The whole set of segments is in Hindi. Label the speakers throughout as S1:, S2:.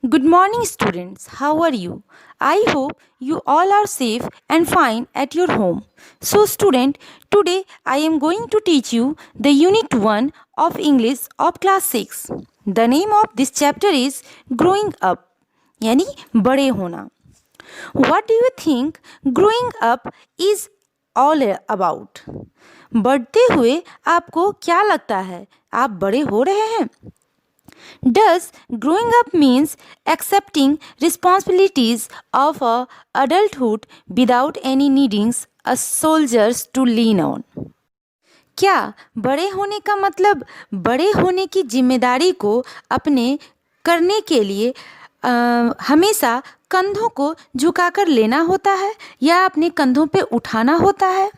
S1: Good morning, students. How are you? I hope you all are safe and fine at your home. So, student, today I am going to teach you the Unit 1 of English of Class 6. The name of this chapter is Growing Up, यानी बड़े होना. What do you think growing up is all about? बढ़ते हुए आपको क्या लगता है? आप बड़े हो रहे हैं? Does growing up means accepting responsibilities of adulthood without any needing a soldiers to lean on? क्या बड़े होने का मतलब बड़े होने की जिम्मेदारी को अपने करने के लिए हमेशा कंधों को झुकाकर लेना होता है या अपने कंधों पे उठाना होता है?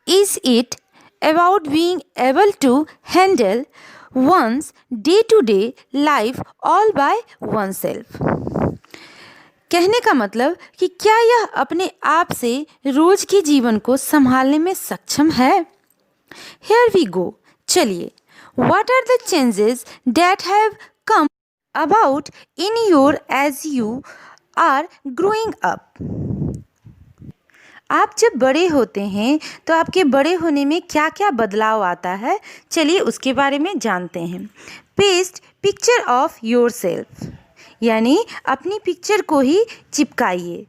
S1: Is it about being able to handle one's day-to-day life all by oneself? कहने का मतलब कि क्या यह अपने आप से रोज के जीवन को संभालने में सक्षम है? Here we go. चलिए, what are the changes that have come about in your as you are growing up? आप जब बड़े होते हैं तो आपके बड़े होने में क्या क्या बदलाव आता है, चलिए उसके बारे में जानते हैं. Paste picture of yourself, यानी अपनी पिक्चर को ही चिपकाइए.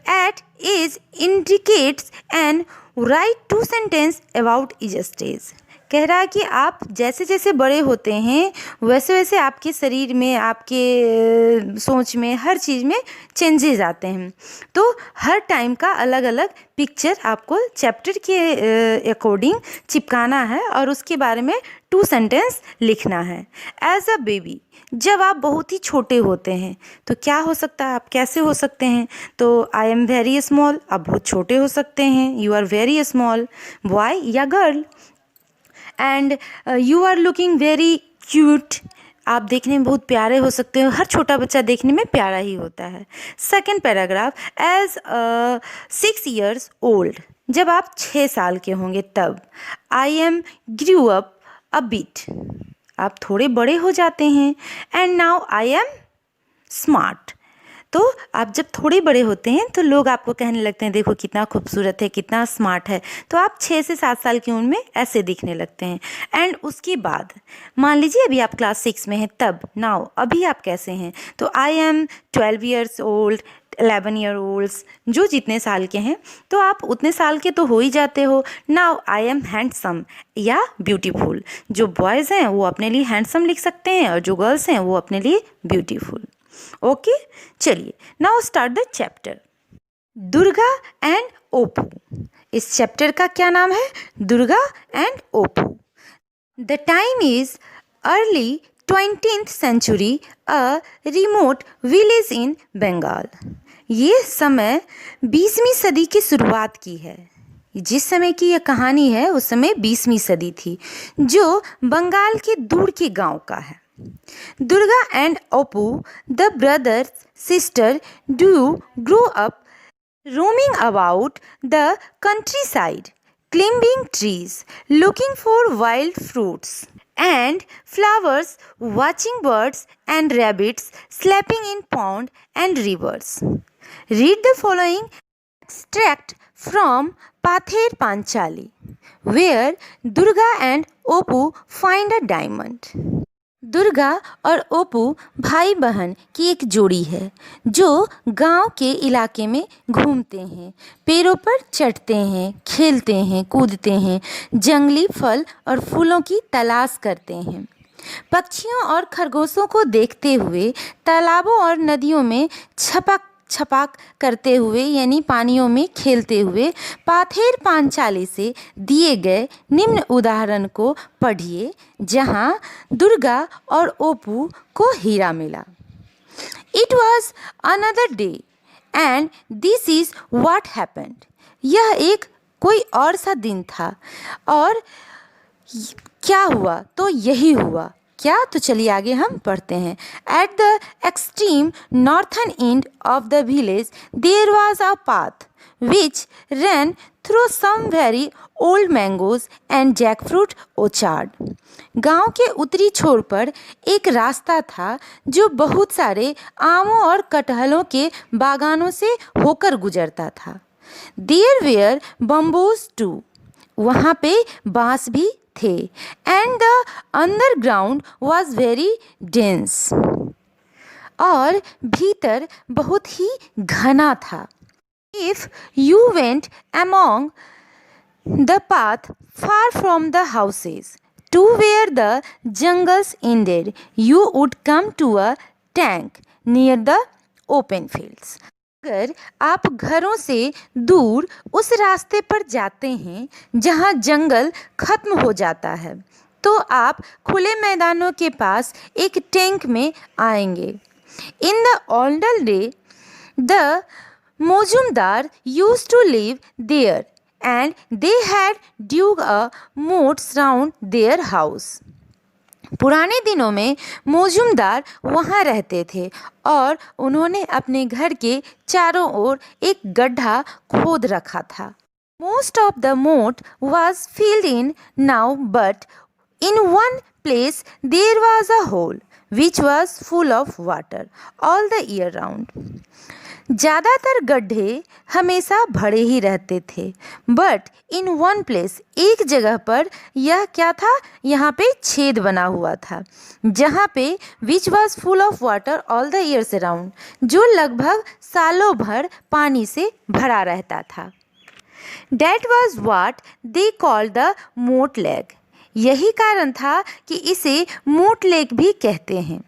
S1: At age indicates and write 2 sentence about each stage. कह रहा है कि आप जैसे जैसे बड़े होते हैं वैसे वैसे आपके शरीर में, आपके सोच में, हर चीज़ में चेंजेस आते हैं. तो हर टाइम का अलग अलग पिक्चर आपको चैप्टर के अकॉर्डिंग चिपकाना है और उसके बारे में 2 सेंटेंस लिखना है. एज अ बेबी, जब आप बहुत ही छोटे होते हैं तो क्या हो सकता है, आप कैसे हो सकते हैं? तो आई एम वेरी स्मॉल, आप बहुत छोटे हो सकते हैं. You are very small, boy या girl. And you are looking very cute, आप देखने में बहुत प्यारे हो सकते हो. हर छोटा बच्चा देखने में प्यारा ही होता है. Second paragraph, as 6 years old, जब आप 6 साल के होंगे तब. I am grew up a bit, आप थोड़े बड़े हो जाते हैं. And now I am smart, तो आप जब थोड़े बड़े होते हैं तो लोग आपको कहने लगते हैं देखो कितना खूबसूरत है, कितना स्मार्ट है. तो आप 6 से 7 साल की उम्र में ऐसे दिखने लगते हैं. एंड उसके बाद मान लीजिए अभी आप क्लास 6 में हैं तब. नाउ अभी आप कैसे हैं? तो I am 12 years old, 11 year olds, जो जितने साल के हैं तो आप उतने साल के तो हो ही जाते हो. नाउ आई एम हैंडसम या ब्यूटीफुल. जो बॉयज़ हैं वो अपने लिए हैंडसम लिख सकते हैं और जो गर्ल्स हैं वो अपने लिए ब्यूटीफुल. ओके, चलिए now start the chapter. Durga and Opu. इस चैप्टर का क्या नाम है? Durga and Opu. The time is early 20th century, a remote village in Bengal. ये समय 20वीं सदी की शुरुआत की है. जिस समय की यह कहानी है उस समय 20वीं सदी थी, जो बंगाल के दूर के गांव का है. Durga and Apu, the brother sister duo, grew up roaming about the countryside, climbing trees, looking for wild fruits and flowers, watching birds and rabbits slapping in pond and rivers. Read the following extract from Pather Panchali, where Durga and Apu find a diamond. Durga और ओपू भाई बहन की एक जोड़ी है जो गांव के इलाके में घूमते हैं, पेड़ों पर चढ़ते हैं, खेलते हैं, कूदते हैं, जंगली फल और फूलों की तलाश करते हैं. पक्षियों और खरगोशों को देखते हुए, तालाबों और नदियों में छपाक करते हुए यानी पानियों में खेलते हुए पाथेर पांचाली से दिए गए निम्न उदाहरण को पढ़िए जहाँ दुर्गा और ओपू को हीरा मिला. It was another day and this is what happened. यह एक कोई और सा दिन था और क्या हुआ? तो यही हुआ. क्या? तो चलिए आगे हम पढ़ते हैं. At the extreme northern end of the village there was a path which ran through some very old mangoes and jackfruit orchard. गांव के उत्तरी छोर पर एक रास्ता था जो बहुत सारे आमों और कटहलों के बागानों से होकर गुजरता था. There were bamboos too. वहाँ पे बांस भी थे. And the underground was very dense. और भीतर बहुत ही घना था. If you went along the path far from the houses to where the jungles ended, you would come to a tank near the open fields. अगर आप घरों से दूर उस रास्ते पर जाते हैं जहां जंगल खत्म हो जाता है, तो आप खुले मैदानों के पास एक टैंक में आएंगे. In the olden day, the Mojumdar used to live there and they had dug a moat round their house. पुराने दिनों में मौजूमदार वहाँ रहते थे और उन्होंने अपने घर के चारों ओर एक गड्ढा खोद रखा था. Most of the moat was filled in now, but in one place there was a hole which was full of water all the year round. ज़्यादातर गड्ढे हमेशा भरे ही रहते थे, बट इन वन प्लेस, एक जगह पर यह क्या था, यहाँ पे छेद बना हुआ था जहाँ पे which was full of water all the years around, जो लगभग सालों भर पानी से भरा रहता था. That was what they called the moat lake. यही कारण था कि इसे मोट लेक भी कहते हैं.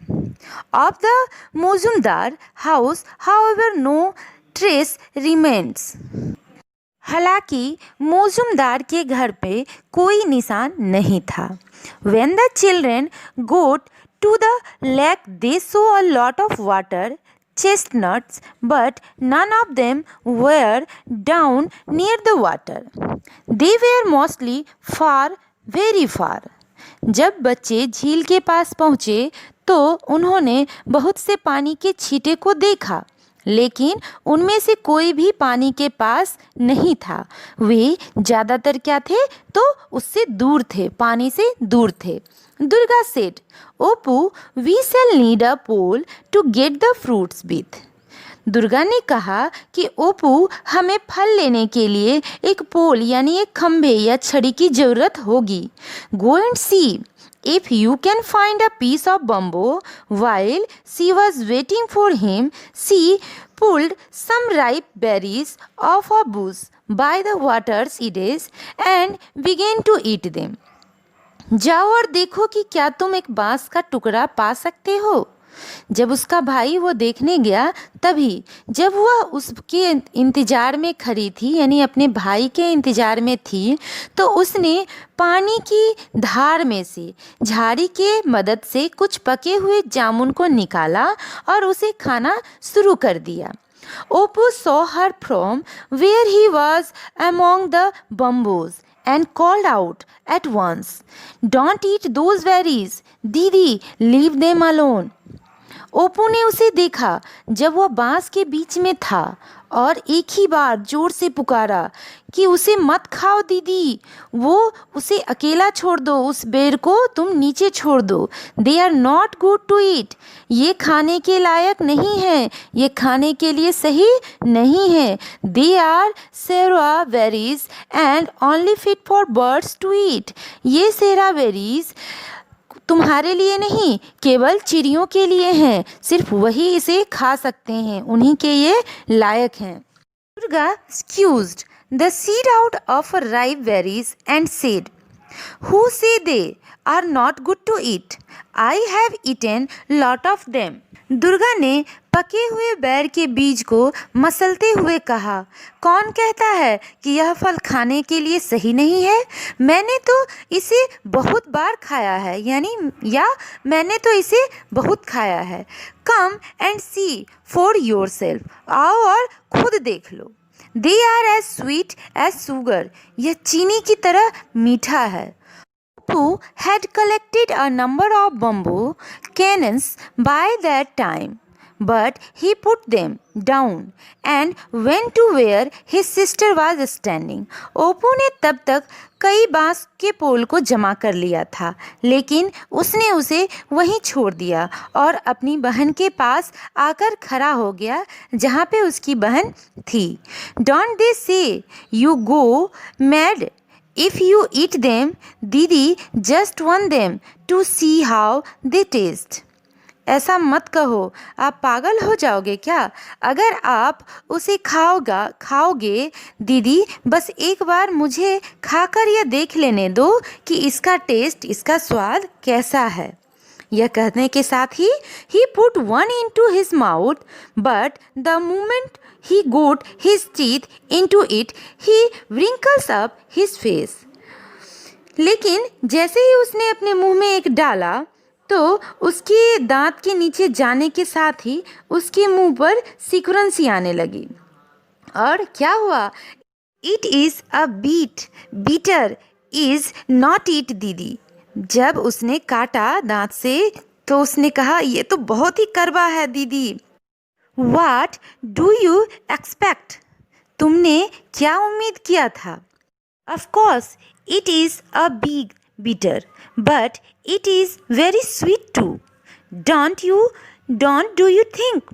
S1: Of the Mojumdar house, however, no trace remains. हालांकि मौजूमदार के घर पे कोई निशान नहीं था. When the children got to the lake, they saw a lot of water, chestnuts, but none of them were down near the water. They were mostly far, very far. जब बच्चे झील के पास पहुँचे तो उन्होंने बहुत से पानी के छींटे को देखा, लेकिन उनमें से कोई भी पानी के पास नहीं था. वे ज़्यादातर क्या थे, तो उससे दूर थे, पानी से दूर थे. Durga said, Opu, we shall need a pole to get the fruits with. Durga ने कहा कि ओपू, हमें फल लेने के लिए एक पोल यानी एक खंभे या छड़ी की ज़रूरत होगी. Go and see if you can find a piece of bamboo. While she was waiting for him, she pulled some ripe berries off a bush by the water's edge and began to eat them. जाओ और देखो कि क्या तुम एक बांस का टुकड़ा पा सकते हो. जब उसका भाई वो देखने गया, तभी जब वह उसके इंतज़ार में खड़ी थी, यानी अपने भाई के इंतज़ार में थी, तो उसने पानी की धार में से झाड़ी के मदद से कुछ पके हुए जामुन को निकाला और उसे खाना शुरू कर दिया. ओपू saw her from where he was among the bamboos and called out at once, "Don't eat those berries, दीदी, leave them alone." ओपू ने उसे देखा जब वह बांस के बीच में था और एक ही बार जोर से पुकारा कि उसे मत खाओ दीदी, वो उसे अकेला छोड़ दो, उस बेर को तुम नीचे छोड़ दो. They are not good to eat. ये खाने के लायक नहीं है, ये खाने के लिए सही नहीं है. They are sera berries and only fit for birds to eat. ये सेरा बेरीज तुम्हारे लिए नहीं, केवल चिड़ियों के लिए हैं. सिर्फ वही इसे खा सकते हैं, उन्हीं के ये लायक हैं. Durga squeezed the seed out of ripe berries and said, "Who say they are not good to eat? I have eaten lot of them." Durga ने पके हुए बैर के बीज को मसलते हुए कहा, कौन कहता है कि यह फल खाने के लिए सही नहीं है? मैंने तो इसे बहुत बार खाया है, मैंने तो इसे बहुत खाया है. Come and see for yourself. आओ और खुद देख लो. They are as sweet as sugar. यह चीनी की तरह मीठा है. Who had collected a number of bamboo canes by that time, but he put them down and went to where his sister was standing. ओपू ने तब तक कई बांस के पोल को जमा कर लिया था, लेकिन उसने उसे वहीं छोड़ दिया और अपनी बहन के पास आकर खड़ा हो गया जहाँ पे उसकी बहन थी. Don't they say you go mad if you eat them? दीदी just want them to see how they taste. ऐसा मत कहो, आप पागल हो जाओगे क्या अगर आप उसे खाओगे. दीदी बस एक बार मुझे खाकर यह देख लेने दो कि इसका टेस्ट, इसका स्वाद कैसा है. यह कहने के साथ ही he put one into his mouth, but the moment he got his teeth into it, he wrinkles up his face. लेकिन जैसे ही उसने अपने मुंह में एक डाला तो उसके दांत के नीचे जाने के साथ ही उसके मुंह पर सिकुड़न सी आने लगी. और क्या हुआ? It is a bitter is not it. दीदी जब उसने काटा दांत से तो उसने कहा ये तो बहुत ही कड़वा है दीदी. What do you expect? तुमने क्या उम्मीद किया था? Of course it is a big bitter, but it is very sweet too. Don't do you think?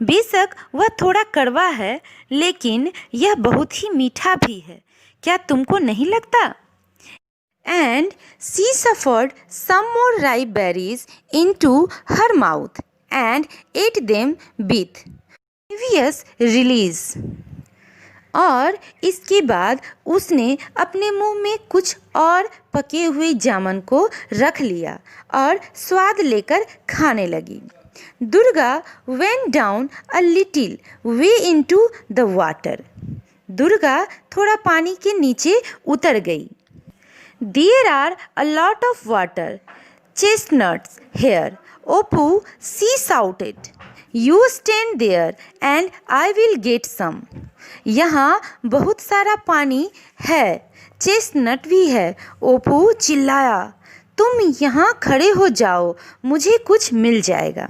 S1: बेशक वह थोड़ा कड़वा है, लेकिन यह बहुत ही मीठा भी है. क्या तुमको नहीं लगता? And she suffered some more ripe berries into her mouth and ate them with previous release. और इसके बाद उसने अपने मुंह में कुछ और पके हुए जामुन को रख लिया और स्वाद लेकर खाने लगी. Durga went down a little way into the water. Durga थोड़ा पानी के नीचे उतर गई. There are a lot of water chestnuts here. Oppu, she shouted. You stand there and I will get some. यहाँ बहुत सारा पानी है, चेस्टनट भी है. ओपू चिल्लाया, तुम यहाँ खड़े हो जाओ, मुझे कुछ मिल जाएगा.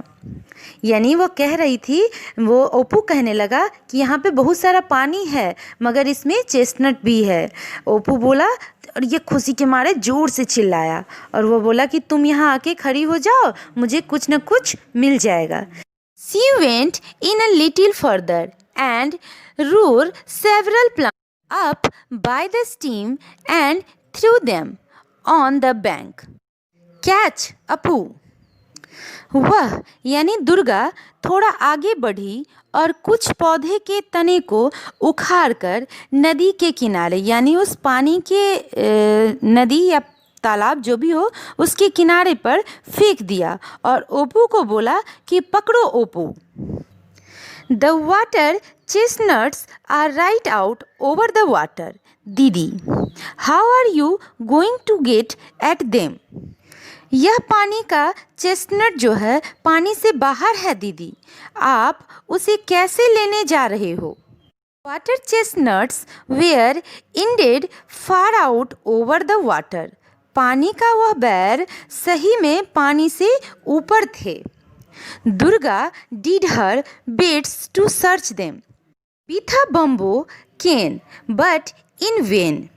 S1: यानी वो कह रही थी, वो ओपू कहने लगा कि यहाँ पे बहुत सारा पानी है मगर इसमें चेस्टनट भी है. ओपू बोला और ये खुशी के मारे ज़ोर से चिल्लाया और वो बोला कि तुम यहाँ आके खड़ी हो जाओ, मुझे कुछ न कुछ मिल जाएगा. She went in a little further and roared several plants up by the stream and threw them on the bank. Catch, Appu. वह यानी दुर्गा थोड़ा आगे बढ़ी और कुछ पौधे के तने को उखाड़कर नदी के किनारे यानी उस पानी के नदी या तालाब जो भी हो उसके किनारे पर फेंक दिया और ओपू को बोला कि पकड़ो ओपू. The water chestnuts are right out over the water. दीदी, how are you going to get at them? यह पानी का चेस्टनट जो है पानी से बाहर है दीदी, आप उसे कैसे लेने जा रहे हो? Water chestnuts were indeed far out over the water. पानी का वह बैर सही में पानी से ऊपर थे. Durga did her best to search them with a bamboo cane, but in vain.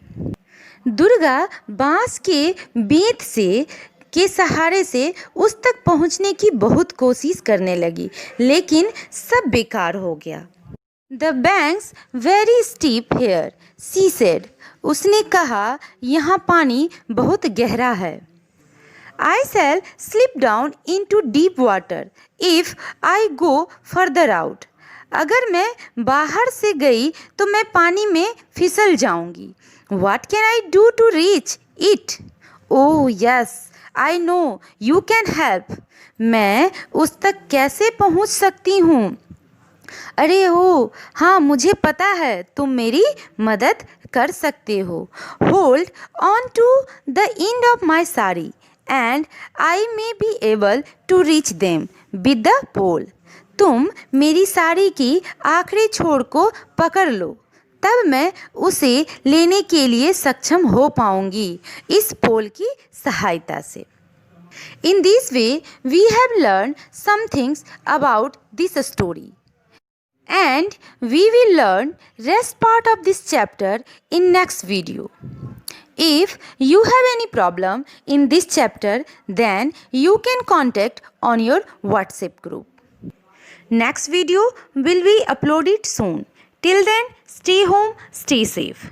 S1: Durga बांस के बेंत से के सहारे से उस तक पहुंचने की बहुत कोशिश करने लगी, लेकिन सब बेकार हो गया. The banks very steep here, she said. उसने कहा यहाँ पानी बहुत गहरा है. I shall slip down into deep water if I go further out. अगर मैं बाहर से गई तो मैं पानी में फिसल जाऊंगी. What can I do to reach it? Oh yes, I know you can help. मैं उस तक कैसे पहुंच सकती हूँ? अरे हो, हाँ मुझे पता है तुम मेरी मदद कर सकते हो. Hold on to the end of my sari and I may be able to reach them with the pole. तुम मेरी साड़ी की आखिरी छोर को पकड़ लो, तब मैं उसे लेने के लिए सक्षम हो पाऊंगी इस पोल की सहायता से. In this way, we have learned some things about this story. And we will learn rest part of this chapter in next video. If you have any problem in this chapter, then you can contact on your WhatsApp group. Next video will be uploaded soon. Till then, stay home, stay safe.